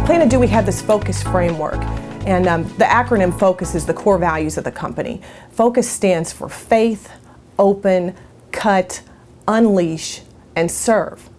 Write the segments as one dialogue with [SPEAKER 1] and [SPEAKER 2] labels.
[SPEAKER 1] PlanitDO, we have this focus framework, and the acronym FOCUS is the core values of the company. FOCUS stands for faith, open, cut, unleash, and serve.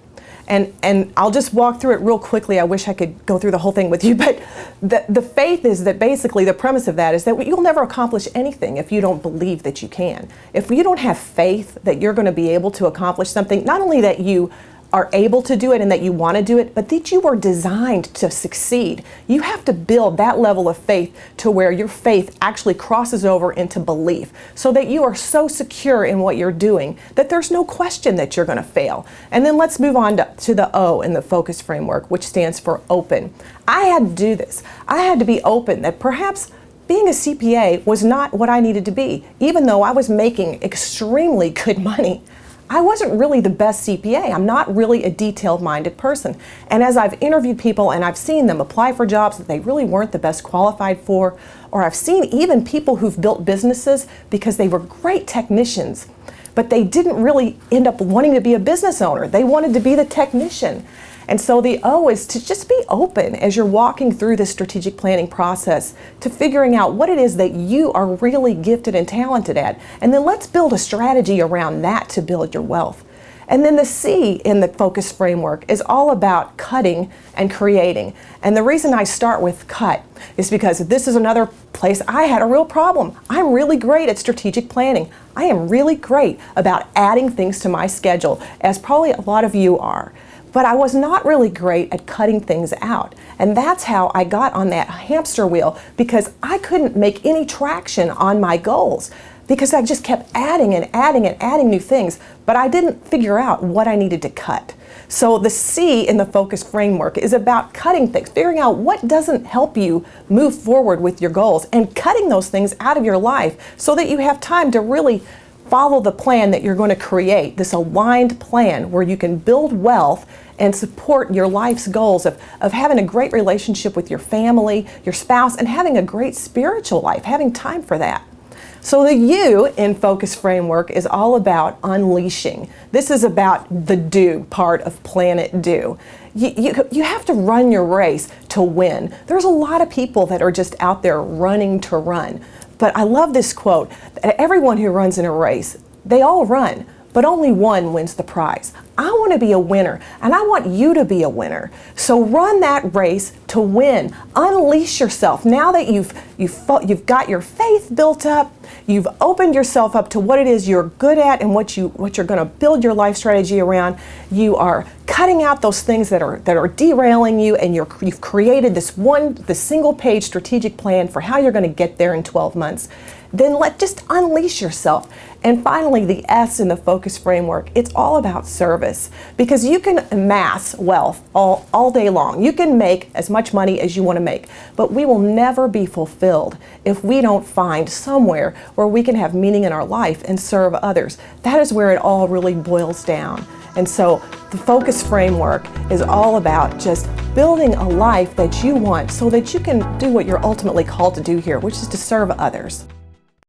[SPEAKER 1] And I'll just walk through it real quickly. I wish I could go through the whole thing with you, but the faith is that basically the premise of that is that you'll never accomplish anything if you don't believe that you can. If you don't have faith that you're going to be able to accomplish something, not only that you are able to do it and that you want to do it, but that you were designed to succeed. You have to build that level of faith to where your faith actually crosses over into belief, so that you are so secure in what you're doing that there's no question that you're going to fail. And then let's move on to the O in the focus framework, which stands for open. I had to do this. I had to be open that perhaps being a CPA was not what I needed to be. Even though I was making extremely good money, I wasn't really the best CPA. I'm not really a detailed-minded person. And as I've interviewed people and I've seen them apply for jobs that they really weren't the best qualified for, or I've seen even people who've built businesses because they were great technicians, but they didn't really end up wanting to be a business owner. They wanted to be the technician. And so the O is to just be open as you're walking through this strategic planning process to figuring out what it is that you are really gifted and talented at. And then let's build a strategy around that to build your wealth. And then the C in the focus framework is all about cutting and creating. And the reason I start with cut is because this is another place I had a real problem. I'm really great at strategic planning. I am really great about adding things to my schedule, as probably a lot of you are. But I was not really great at cutting things out. And that's how I got on that hamster wheel, because I couldn't make any traction on my goals, because I just kept adding and adding and adding new things, but I didn't figure out what I needed to cut. So the C in the focus framework is about cutting things, figuring out what doesn't help you move forward with your goals, and cutting those things out of your life so that you have time to really follow the plan that you're going to create, this aligned plan where you can build wealth and support your life's goals of having a great relationship with your family, your spouse, and having a great spiritual life, having time for that. So the U in focus framework is all about unleashing. This is about the do part of PlanitDO. You have to run your race to win. There's a lot of people that are just out there running to run. But I love this quote, that everyone who runs in a race, they all run, but only one wins the prize. I want to be a winner, and I want you to be a winner. So run that race to win. Unleash yourself. Now that you've got your faith built up, you've opened yourself up to what it is you're good at and what you're going to build your life strategy around. You are cutting out those things that are derailing you, and you've created this single-page strategic plan for how you're going to get there in 12 months. Then just unleash yourself. And finally, the S in the focus framework, it's all about service, because you can amass wealth all day long. You can make as much money as you want to make, but we will never be fulfilled if we don't find somewhere where we can have meaning in our life and serve others. That is where it all really boils down. And so the focus framework is all about just building a life that you want so that you can do what you're ultimately called to do here, which is to serve others.